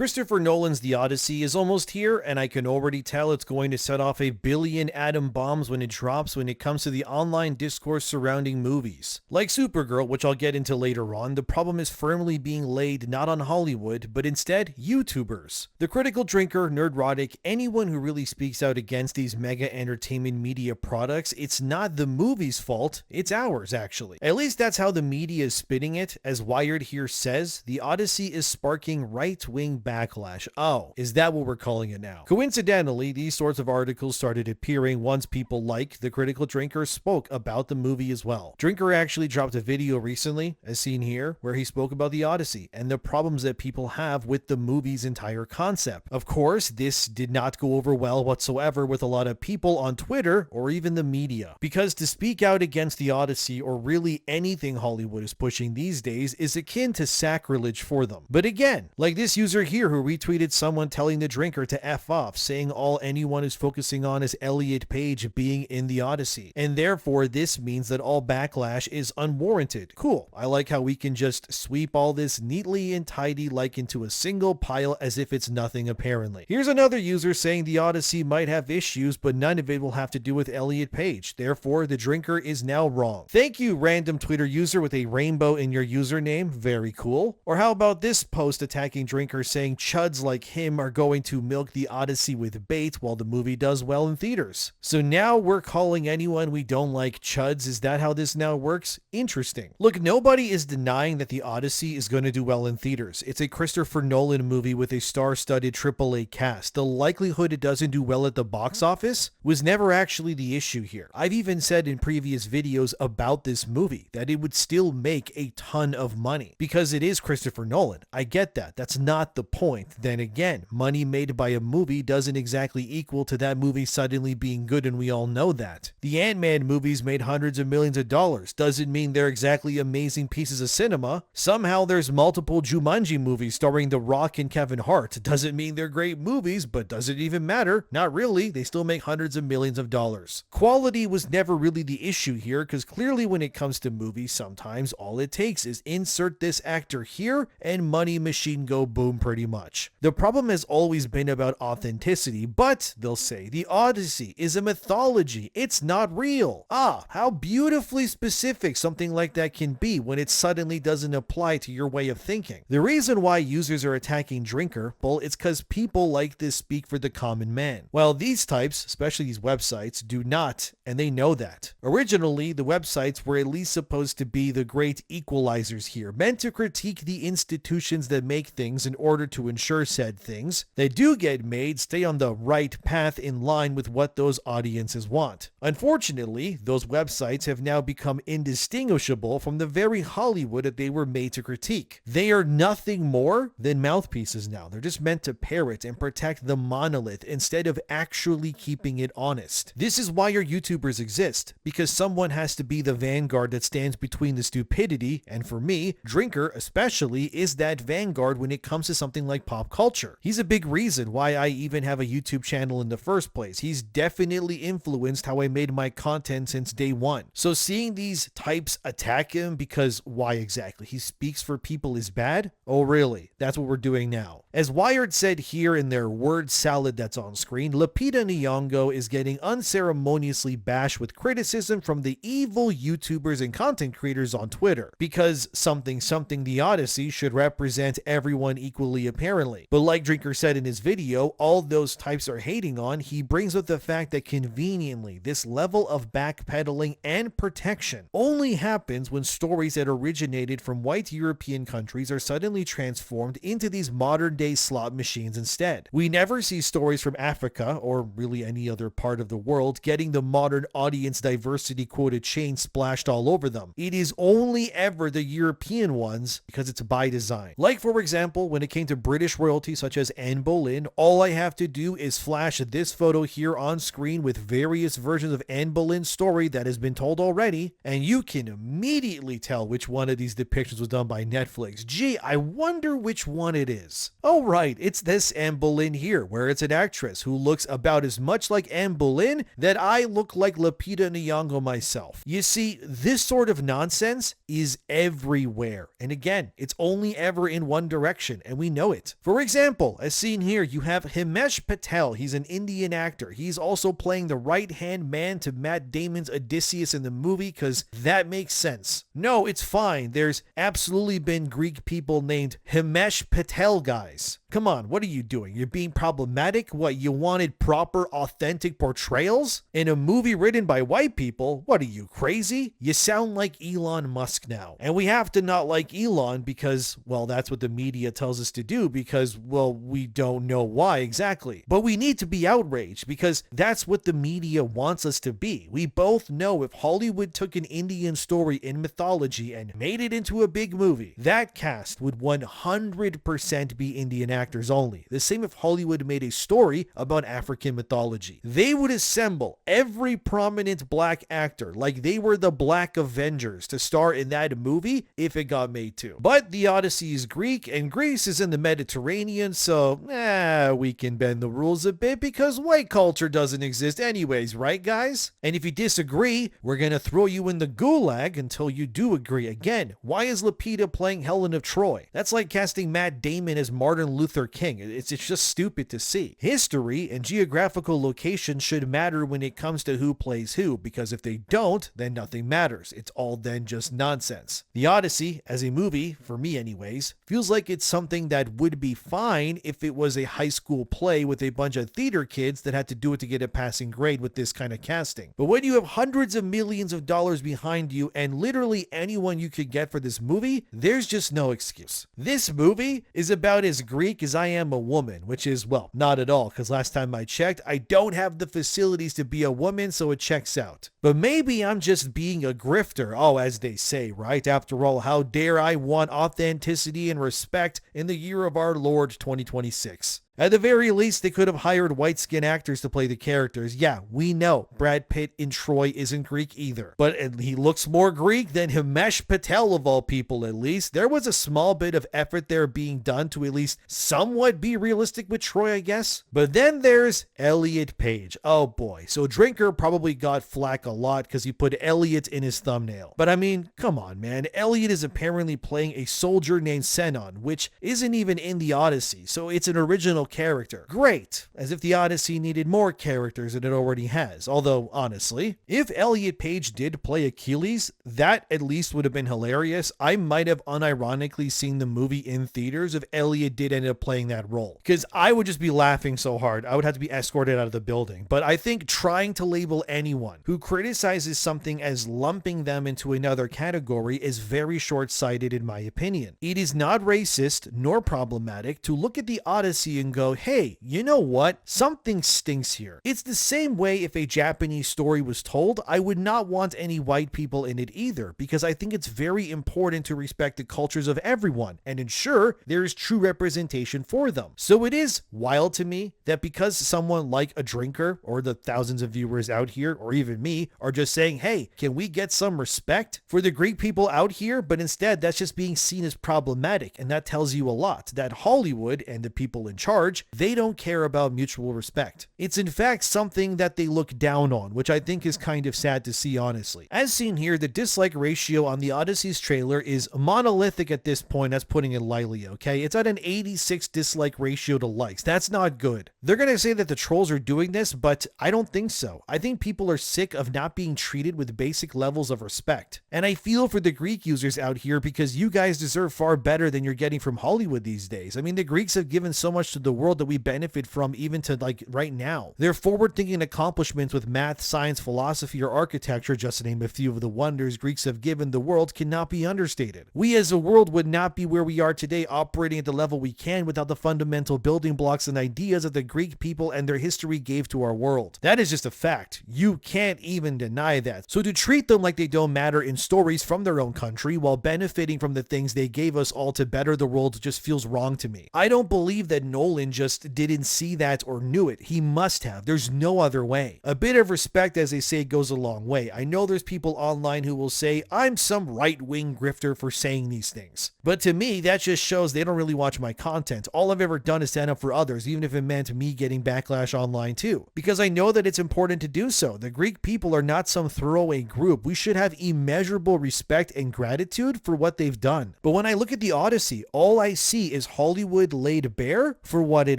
Christopher Nolan's The Odyssey is almost here, and I can already tell it's going to set off a billion atom bombs when it drops when it comes to the online discourse surrounding movies. Like Supergirl, which I'll get into later on, the problem is firmly being laid not on Hollywood, but instead YouTubers. The critical drinker, nerdrotic, anyone who really speaks out against these mega entertainment media products, it's not the movie's fault, it's ours actually. At least that's how the media is spinning it. As Wired here says, The Odyssey is sparking right-wing backlash. Oh, is that what we're calling it now? Coincidentally, these sorts of articles started appearing once people like the critical drinker spoke about the movie as well. Drinker actually dropped a video recently, as seen here, where he spoke about The Odyssey and the problems that people have with the movie's entire concept. Of course, this did not go over well whatsoever with a lot of people on Twitter or even the media, because to speak out against The Odyssey or really anything Hollywood is pushing these days is akin to sacrilege for them. But again, like this user here who retweeted someone telling the drinker to F off, saying all anyone is focusing on is Elliot Page being in The Odyssey, and therefore this means that all backlash is unwarranted. Cool, I like how we can just sweep all this neatly and tidy like into a single pile as if it's nothing apparently. Here's another user saying The Odyssey might have issues, but none of it will have to do with Elliot Page, therefore the drinker is now wrong. Thank you, random Twitter user with a rainbow in your username, very cool. Or how about this post attacking drinker saying chuds like him are going to milk The Odyssey with bait while the movie does well in theaters. So now we're calling anyone we don't like chuds, is that how this now works? Interesting. Look, nobody is denying that The Odyssey is going to do well in theaters. It's a Christopher Nolan movie with a star-studded AAA cast. The likelihood it doesn't do well at the box office was never actually the issue here. I've even said in previous videos about this movie that it would still make a ton of money because it is Christopher Nolan. I get that. That's not the point. Then again, money made by a movie doesn't exactly equal to that movie suddenly being good, and we all know that. The Ant-Man movies made hundreds of millions of dollars. Doesn't mean they're exactly amazing pieces of cinema. Somehow there's multiple Jumanji movies starring The Rock and Kevin Hart. Doesn't mean they're great movies, but does it even matter? Not really. They still make hundreds of millions of dollars. Quality was never really the issue here, because clearly when it comes to movies, sometimes all it takes is insert this actor here and money machine go boom pretty much. The problem has always been about authenticity, but they'll say The Odyssey is a mythology. It's not real. Ah, how beautifully specific something like that can be when it suddenly doesn't apply to your way of thinking. The reason why users are attacking Drinker, well, it's because people like this speak for the common man. Well, these types, especially these websites, do not, and they know that. Originally, the websites were at least supposed to be the great equalizers here, meant to critique the institutions that make things in order to ensure said things that do get made stay on the right path in line with what those audiences want. Unfortunately, those websites have now become indistinguishable from the very Hollywood that they were made to critique. They are nothing more than mouthpieces now. They're just meant to parrot and protect the monolith instead of actually keeping it honest. This is why your YouTubers exist, because someone has to be the vanguard that stands between the stupidity, and for me, Drinker especially is that vanguard when it comes to something like pop culture. He's a big reason why I even have a YouTube channel in the first place. He's definitely influenced how I made my content since day one. So seeing these types attack him because why exactly? He speaks for people is bad? Oh really? That's what we're doing now. As Wired said here in their word salad that's on screen, Lupita Nyong'o is getting unceremoniously bashed with criticism from the evil YouTubers and content creators on Twitter because something The Odyssey should represent everyone equally apparently. But like Drinker said in his video, all those types are hating on, he brings up the fact that conveniently this level of backpedaling and protection only happens when stories that originated from white European countries are suddenly transformed into these modern day slot machines instead. We never see stories from Africa or really any other part of the world getting the modern audience diversity quota chain splashed all over them. It is only ever the European ones because it's by design. Like for example, when it came to British royalty such as Anne Boleyn, all I have to do is flash this photo here on screen with various versions of Anne Boleyn's story that has been told already, and you can immediately tell which one of these depictions was done by Netflix. Gee, I wonder which one it is. Oh right, it's this Anne Boleyn here, where it's an actress who looks about as much like Anne Boleyn that I look like Lupita Nyong'o myself. You see, this sort of nonsense is everywhere, and again, it's only ever in one direction, and we know allow it. For example, as seen here, you have Himesh Patel. He's an Indian actor. He's also playing the right-hand man to Matt Damon's Odysseus in the movie because that makes sense. No, it's fine. There's absolutely been Greek people named Himesh Patel, guys. Come on, what are you doing? You're being problematic? What, you wanted proper, authentic portrayals? In a movie written by white people? What are you, crazy? You sound like Elon Musk now. And we have to not like Elon because, well, that's what the media tells us to do because, well, we don't know why exactly. But we need to be outraged because that's what the media wants us to be. We both know if Hollywood took an Indian story in mythology and made it into a big movie, that cast would 100% be Indian actors only. The same if Hollywood made a story about African mythology. They would assemble every prominent black actor like they were the Black Avengers to star in that movie if it got made too. But the Odyssey is Greek and Greece is in the Mediterranean, so we can bend the rules a bit because white culture doesn't exist anyways, right guys? And if you disagree, we're gonna throw you in the gulag until you do agree. Again, why is Lupita playing Helen of Troy? That's like casting Matt Damon as Martin Luther King. It's just stupid to see. History and geographical location should matter when it comes to who plays who, because if they don't, then nothing matters. It's all then just nonsense. The Odyssey, as a movie, for me anyways, feels like it's something that would be fine if it was a high school play with a bunch of theater kids that had to do it to get a passing grade with this kind of casting. But when you have hundreds of millions of dollars behind you and literally anyone you could get for this movie, there's just no excuse. This movie is about as Greek as I am a woman, which is, well, not at all, because last time I checked, I don't have the facilities to be a woman, so it checks out. But maybe I'm just being a grifter, as they say, right? After all, how dare I want authenticity and respect in the year of our Lord 2026? At the very least, they could have hired white-skinned actors to play the characters. Yeah, we know Brad Pitt in Troy isn't Greek either, but he looks more Greek than Himesh Patel of all people at least. There was a small bit of effort there being done to at least somewhat be realistic with Troy, I guess. But then there's Elliot Page. Oh boy, so Drinker probably got flack a lot because he put Elliot in his thumbnail. But I mean, come on man, Elliot is apparently playing a soldier named Senon, which isn't even in the Odyssey, so it's an original character. Great, as if the Odyssey needed more characters than it already has. Although, honestly, if Elliot Page did play Achilles, that at least would have been hilarious. I might have unironically seen the movie in theaters if Elliot did end up playing that role, because I would just be laughing so hard. I would have to be escorted out of the building. But I think trying to label anyone who criticizes something as lumping them into another category is very short-sighted in my opinion. It is not racist nor problematic to look at the Odyssey and go, hey, you know what? Something stinks here. It's the same way if a Japanese story was told, I would not want any white people in it either, because I think it's very important to respect the cultures of everyone and ensure there is true representation for them. So it is wild to me that because someone like a Drinker or the thousands of viewers out here, or even me, are just saying, hey, can we get some respect for the Greek people out here? But instead, that's just being seen as problematic, and that tells you a lot, that Hollywood and the people in charge, they don't care about mutual respect. It's in fact something that they look down on, which I think is kind of sad to see, honestly. As seen here, the dislike ratio on the Odyssey's trailer is monolithic at this point. That's putting it lightly, okay? It's at an 86 dislike ratio to likes. That's not good. They're gonna say that the trolls are doing this, but I don't think so. I think people are sick of not being treated with basic levels of respect. And I feel for the Greek users out here because you guys deserve far better than you're getting from Hollywood these days. I mean, the Greeks have given so much to the world that we benefit from even to like right now. Their forward-thinking accomplishments with math, science, philosophy, or architecture, just to name a few of the wonders Greeks have given the world, cannot be understated. We as a world would not be where we are today operating at the level we can without the fundamental building blocks and ideas that the Greek people and their history gave to our world. That is just a fact. You can't even deny that. So to treat them like they don't matter in stories from their own country while benefiting from the things they gave us all to better the world just feels wrong to me. I don't believe that Nolan Nolan just didn't see that or knew it. He must have. There's no other way. A bit of respect, as they say, goes a long way. I know there's people online who will say, I'm some right-wing grifter for saying these things. But to me, that just shows they don't really watch my content. All I've ever done is stand up for others, even if it meant me getting backlash online too. Because I know that it's important to do so. The Greek people are not some throwaway group. We should have immeasurable respect and gratitude for what they've done. But when I look at the Odyssey, all I see is Hollywood laid bare for what it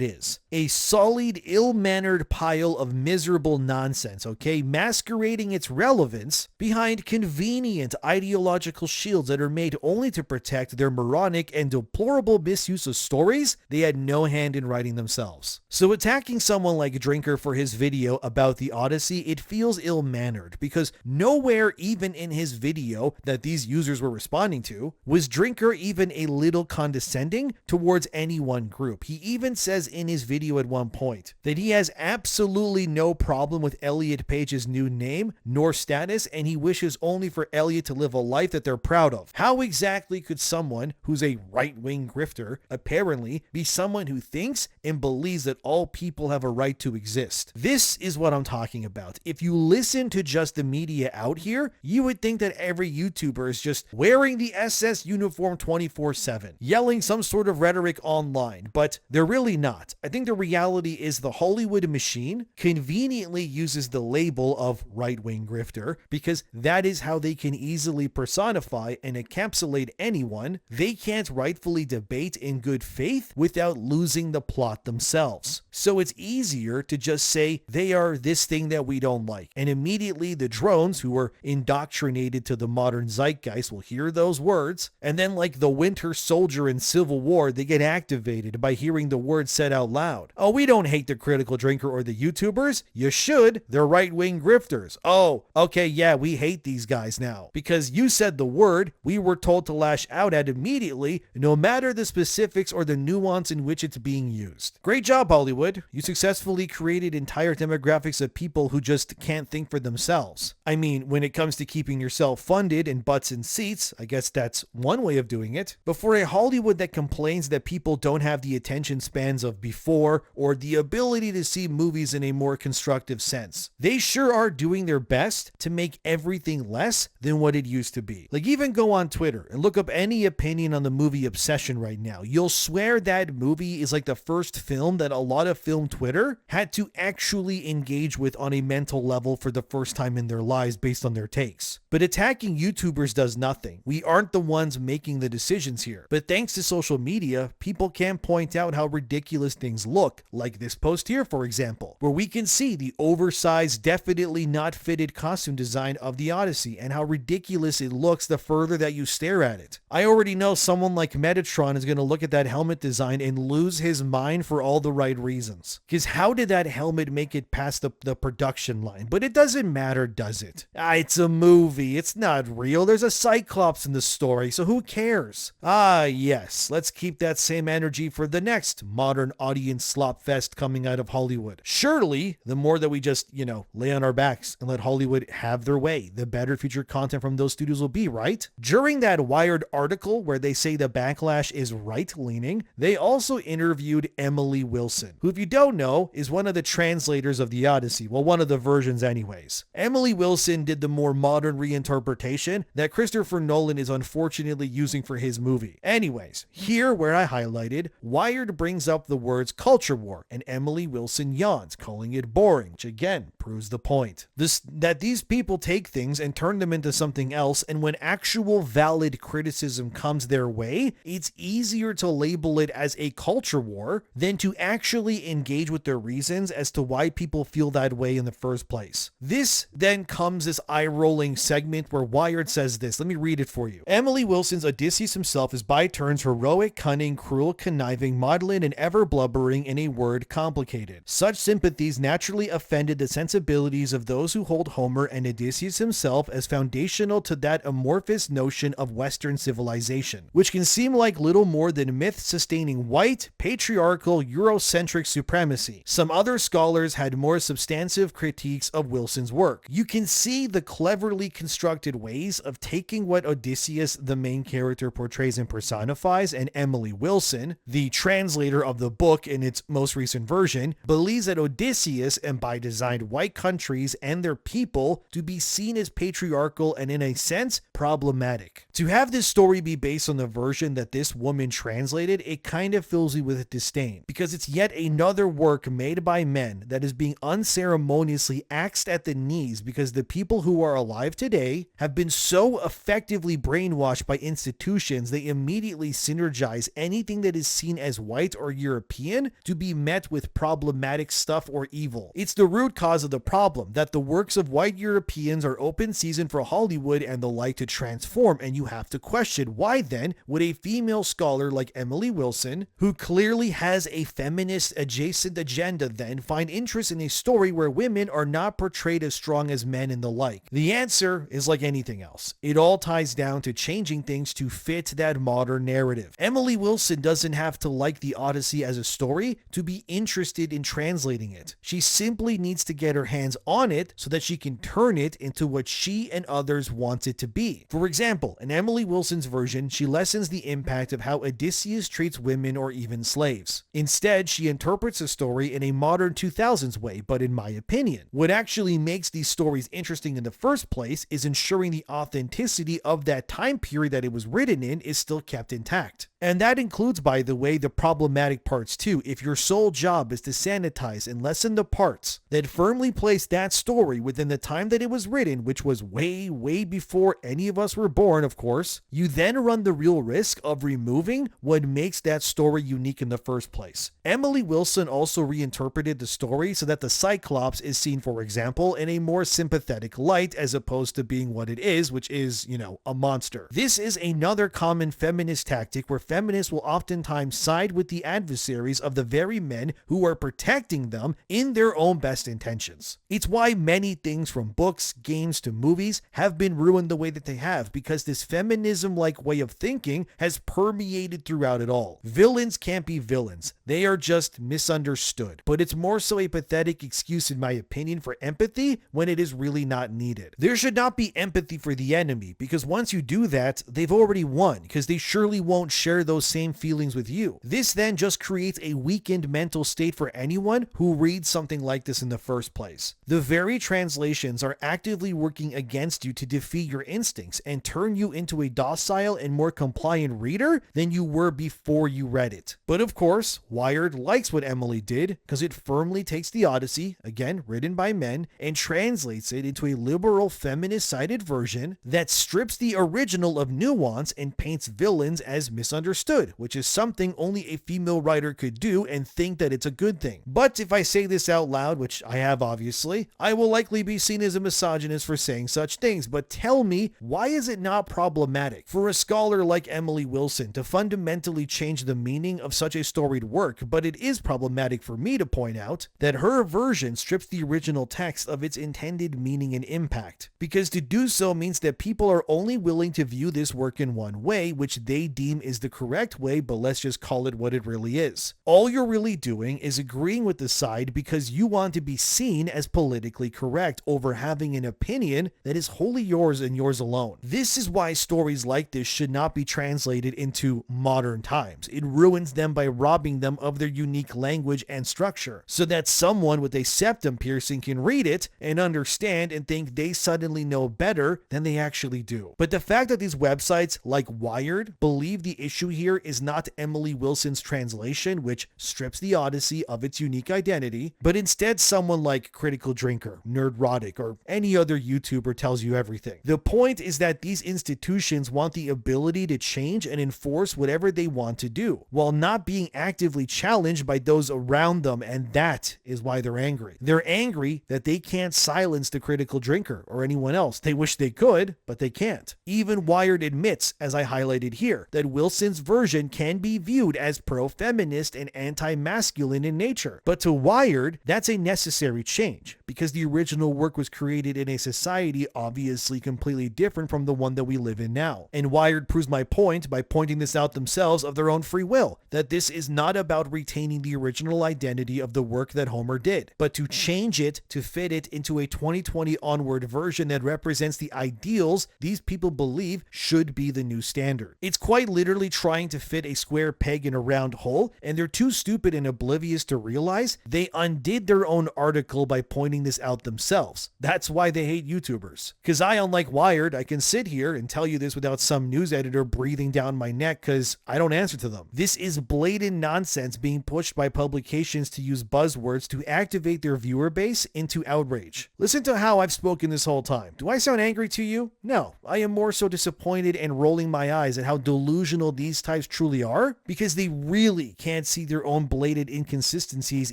is. A solid, ill-mannered pile of miserable nonsense, okay? Masquerading its relevance behind convenient ideological shields that are made only to protect their moronic and deplorable misuse of stories they had no hand in writing themselves. So attacking someone like Drinker for his video about the Odyssey, it feels ill-mannered because nowhere even in his video that these users were responding to was Drinker even a little condescending towards any one group. He even says in his video at one point that he has absolutely no problem with Elliot Page's new name nor status, and he wishes only for Elliot to live a life that they're proud of. How exactly could someone who's a right-wing grifter apparently be someone who thinks and believes that all people have a right to exist? This is what I'm talking about. If you listen to just the media out here, you would think that every YouTuber is just wearing the SS uniform 24/7, yelling some sort of rhetoric online, but they're really not. I think the reality is the Hollywood machine conveniently uses the label of right-wing grifter because that is how they can easily personify and encapsulate anyone they can't rightfully debate in good faith without losing the plot themselves. So it's easier to just say they are this thing that we don't like, and immediately the drones who are indoctrinated to the modern zeitgeist will hear those words, and then like the Winter Soldier in Civil War, they get activated by hearing the words said out loud. Oh, we don't hate the Critical Drinker or the YouTubers. You should. They're right-wing grifters. Oh, okay, yeah, we hate these guys now. Because you said the word, we were told to lash out at immediately, no matter the specifics or the nuance in which it's being used. Great job, Hollywood. You successfully created entire demographics of people who just can't think for themselves. I mean, when it comes to keeping yourself funded and butts in seats, I guess that's one way of doing it. But for a Hollywood that complains that people don't have the attention spans of before or the ability to see movies in a more constructive sense, they sure are doing their best to make everything less than what it used to be. Like, even go on Twitter and look up any opinion on the movie Obsession right now. You'll swear that movie is like the first film that a lot of film Twitter had to actually engage with on a mental level for the first time in their lives based on their takes. But attacking YouTubers does nothing. We aren't the ones making the decisions here. But thanks to social media, people can point out how ridiculous things look, like this post here, for example, where we can see the oversized, definitely not fitted costume design of the Odyssey and how ridiculous it looks the further that you stare at it. I already know someone like Metatron is going to look at that helmet design and lose his mind for all the right reasons. Because how did that helmet make it past the production line? But it doesn't matter, does it? It's a movie. It's not real. There's a Cyclops in the story, so who cares? Yes. Let's keep that same energy for the next modern audience slop fest coming out of Hollywood. Surely, the more that we just, lay on our backs and let Hollywood have their way, the better future content from those studios will be, right? During that Wired article where they say the backlash is right-leaning, they also interviewed Emily Wilson, who, if you don't know, is one of the translators of the Odyssey. Well, one of the versions anyways. Emily Wilson did the more modern reinterpretation that Christopher Nolan is unfortunately using for his movie. Anyways, here where I highlighted, Wired brings up the words culture war, and Emily Wilson yawns, calling it boring, which again proves the point. That these people take things and turn them into something else, and when actual valid criticism comes their way, it's easier to label it as a culture war than to actually engage with their reasons as to why people feel that way in the first place. This then comes this eye-rolling segment where Wired says this. Let me read it for you. Emily Wilson's Odysseus himself is by turns heroic, cunning, cruel, conniving, maudlin, and ever blubbering, in a word, complicated. Such sympathies naturally offended the sensibilities of those who hold Homer and Odysseus himself as foundational to that amorphous notion of Western civilization, which can seem like little more than myth-sustaining white, patriarchal, Eurocentric supremacy. Some other scholars had more substantive critiques of Wilson's work. You can see the cleverly constructed ways of taking what Odysseus, the main character, portrays and personifies, and Emily Wilson, the translator of the book and its most recent version, believes that Odysseus and by design white countries and their people to be seen as patriarchal and in a sense problematic. To have this story be based on the version that this woman translated, it kind of fills you with disdain because it's yet another work made by men that is being unceremoniously axed at the knees because the people who are alive today have been so effectively brainwashed by institutions they immediately synergize anything that is seen as white or European to be met with problematic stuff or evil. It's the root cause of the problem that the works of white Europeans are open season for Hollywood and the like to transform, and you have to question why then would a female scholar like Emily Wilson, who clearly has a feminist adjacent agenda, then find interest in a story where women are not portrayed as strong as men and the like? The answer is like anything else. It all ties down to changing things to fit that modern narrative. Emily Wilson doesn't have to like the Odyssey as a story to be interested in translating it. She simply needs to get her hands on it so that she can turn it into what she and others want it to be. For example, in Emily Wilson's version, she lessens the impact of how Odysseus treats women or even slaves. Instead, she interprets the story in a modern 2000s way, but in my opinion, what actually makes these stories interesting in the first place is ensuring the authenticity of that time period that it was written in is still kept intact. And that includes, by the way, the problematic parts too. If your sole job is to sanitize and lessen the parts that firmly place that story within the time that it was written, which was way before any of us were born, of course, you then run the real risk of removing what makes that story unique in the first place. Emily Wilson also reinterpreted the story so that the Cyclops is seen, for example, in a more sympathetic light as opposed to being what it is, which is, a monster. This is another common feminist tactic where feminists will oftentimes side with the adversaries of the very men who are protecting them in their own best intentions. It's why many things from books, games to movies have been ruined the way that they have, because this feminism-like way of thinking has permeated throughout it all. Villains can't be villains. They are just misunderstood. But it's more so a pathetic excuse, in my opinion, for empathy when it is really not needed. There should not be empathy for the enemy, because once you do that, they've already won, because they surely won't share those same feelings with you. This then just creates a weakened mental state for anyone who reads something like this in the first place. The very translations are actively working against you to defeat your instincts and turn you into a docile and more compliant reader than you were before you read it. But of course, Wired likes what Emily did because it firmly takes the Odyssey, again written by men, and translates it into a liberal feminist-sided version that strips the original of nuance and paints villains as misunderstood, which is something only a female writer could do and think that it's a good thing. But if I say this out loud, which I have obviously, I will likely be seen as a misogynist for saying such things, but tell me, why is it not problematic for a scholar like Emily Wilson to fundamentally change the meaning of such a storied work? But it is problematic for me to point out that her version strips the original text of its intended meaning and impact, because to do so means that people are only willing to view this work in one way, which they deem is the correct way, but let's just call it what it really is. All you're really doing is agreeing with the side because you want to be seen as politically correct over having an opinion that is wholly yours and yours alone. This is why stories like this should not be translated into modern times. It ruins them by robbing them of their unique language and structure, so that someone with a septum piercing can read it and understand and think they suddenly know better than they actually do. But the fact that these websites like Wired believe the issue here is not Emily Wilson's translation, which strips the Odyssey of its unique identity, but instead someone like Critical Drinker, Nerdrotic, or any other YouTuber tells you everything. The point is that these institutions want the ability to change and enforce whatever they want to do, while not being actively challenged by those around them, and that is why they're angry. They're angry that they can't silence the Critical Drinker or anyone else. They wish they could, but they can't. Even Wired admits, as I highlighted here, that Wilson's version can be viewed as pro-feminist and anti-masculine in nature. But to Wired, that's a necessary change, because the original work was created in a society obviously completely different from the one that we live in now. And Wired proves my point by pointing this out themselves of their own free will, that this is not about retaining the original identity of the work that Homer did, but to change it to fit it into a 2020 onward version that represents the ideals these people believe should be the new standard. It's quite literally trying to fit a square peg in a round hole, and they're too stupid and oblivious to realize they undid their own article by pointing this out themselves. That's why they hate YouTubers. Because I, unlike Wired, I can sit here and tell you this without some news editor breathing down my neck because I don't answer to them. This is blatant nonsense being pushed by publications to use buzzwords to activate their viewer base into outrage. Listen to how I've spoken this whole time. Do I sound angry to you? No, I am more so disappointed and rolling my eyes at how delusional these types truly are, because they really can't see their own blatant inconsistencies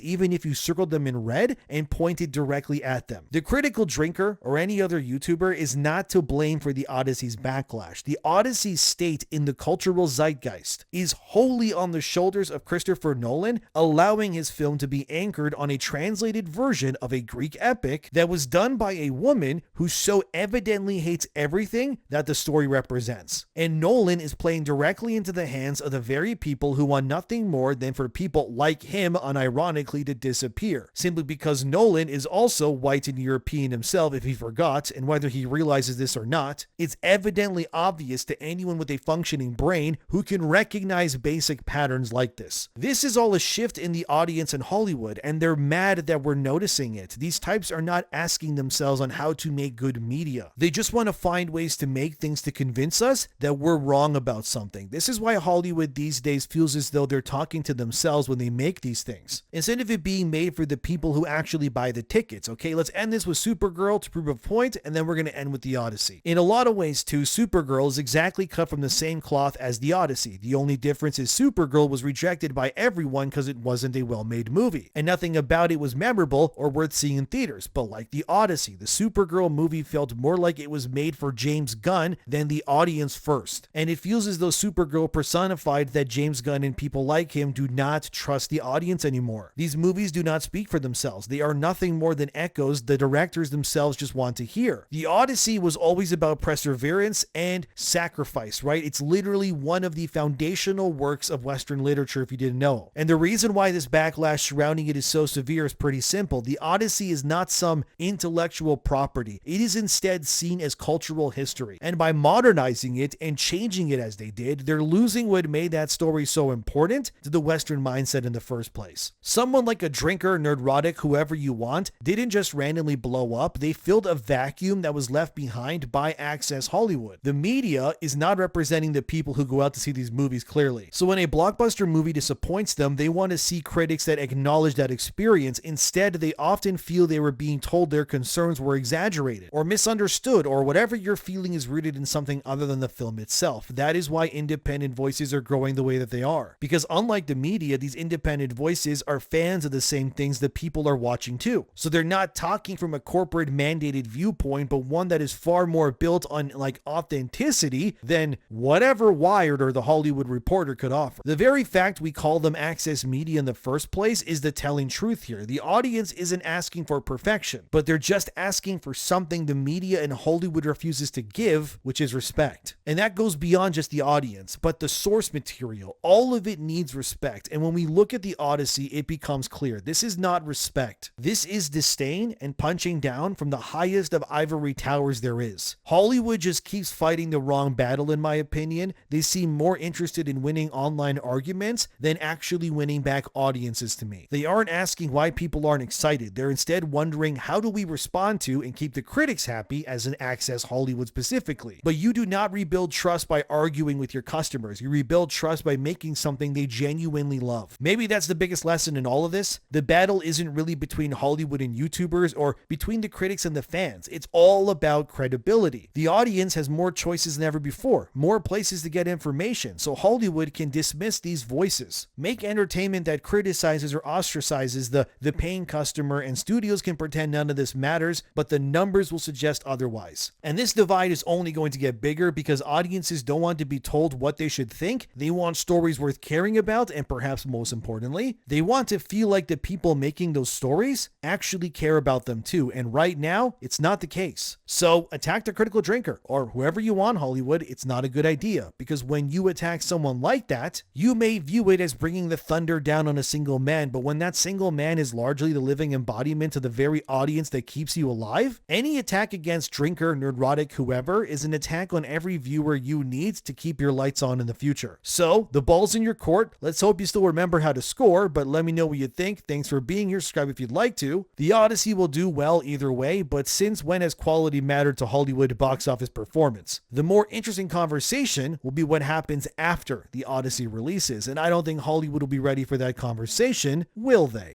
even if you circled them in red and pointed directly at them. The Critical Drinker or any other YouTuber is not to blame for the Odyssey's backlash. The Odyssey's state in the cultural zeitgeist is wholly on the shoulders of Christopher Nolan, allowing his film to be anchored on a translated version of a Greek epic that was done by a woman who so evidently hates everything that the story represents. And Nolan is playing directly into the hands of the very people who want nothing more than for people like him unironically to disappear, simply because Nolan is also white and European himself if he forgot, and whether he realizes this or not, it's evidently obvious to anyone with a functioning brain who can recognize basic patterns like this. This is all a shift in the audience in Hollywood, and they're mad that we're noticing it. These types are not asking themselves on how to make good media. They just want to find ways to make things to convince us that we're wrong about something. This is why Hollywood these days feels as though they're talking to themselves when they make these things, instead of it being made for the people who actually buy the tickets. Okay, let's end this with Supergirl to prove a point, and then we're going to end with the Odyssey. In a lot of ways too, Supergirl is exactly cut from the same cloth as the Odyssey. The only difference is Supergirl was rejected by everyone because it wasn't a well-made movie, and nothing about it was memorable or worth seeing in theaters. But like the Odyssey, the Supergirl movie felt more like it was made for James Gunn than the audience first, and it feels as though Supergirl personified that James Gunn and people like him do not trust the audience anymore. These movies do not speak for themselves. They are nothing more than echoes the directors themselves just want to hear. The Odyssey was always about perseverance and sacrifice, right? It's literally one of the foundational works of Western literature, if you didn't know. And the reason why this backlash surrounding it is so severe is pretty simple. The Odyssey is not some intellectual property. It is instead seen as cultural history. And by modernizing it and changing it as they did, they're losing what made that story so important to the Western mindset in the first place. Someone like a drinker, nerdrotic, whoever you want, didn't just randomly blow up. They filled a vacuum that was left behind by Access Hollywood. The media is not representing the people who go out to see these movies clearly. So when a blockbuster movie disappoints them, they want to see critics that acknowledge that experience. Instead, they often feel they were being told their concerns were exaggerated or misunderstood, or whatever you're feeling is rooted in something other than the film itself. That is why independent voices are growing the way that they are. Because unlike the media, these independent voices are fans of the same things that people are watching too. So they're not talking from a corporate mandated viewpoint, but one that is far more built on like authenticity than whatever Wired or the Hollywood Reporter could offer. The very fact we call them access media in the first place is the telling truth here. The audience isn't asking for perfection, but they're just asking for something the media and Hollywood refuses to give, which is respect. And that goes beyond just the audience, but the source material. All of it needs respect. And when we look at the Odyssey, it becomes clear. This is not respect. This is disdain and punching down from the highest of ivory towers there is. Hollywood just keeps fighting the wrong battle, in my opinion. They seem more interested in winning online arguments than actually winning back audiences to me. They aren't asking why people aren't excited. They're instead wondering, how do we respond to and keep the critics happy, as an Access Hollywood specifically? But you do not rebuild trust by arguing with your customers. You rebuild trust by making something they genuinely love. Maybe that's the biggest lesson in all of this. The battle isn't really between Hollywood and YouTubers or between the critics and the fans. It's all about credibility. The audience has more choices than ever before, more places to get information, so Hollywood can dismiss these voices. Make entertainment that criticizes or ostracizes the paying customer, and studios can pretend none of this matters, but the numbers will suggest otherwise. And this divide is only going to get bigger because audiences don't want to be told what they should think. They want stories worth caring about, and perhaps most importantly, they want to feel like the people making those stories actually really care about them too, and right now, it's not the case. So attack the critical drinker, or whoever you want, Hollywood. It's not a good idea, because when you attack someone like that, you may view it as bringing the thunder down on a single man, but when that single man is largely the living embodiment of the very audience that keeps you alive, any attack against drinker, neurotic, whoever is an attack on every viewer you need to keep your lights on in the future. So, the ball's in your court. Let's hope you still remember how to score, but let me know what you think. Thanks for being here. Subscribe if you'd like to. The Odyssey will do well either way, but since when has quality mattered to Hollywood box office performance? The more interesting conversation will be what happens after the Odyssey releases, and I don't think Hollywood will be ready for that conversation, will they?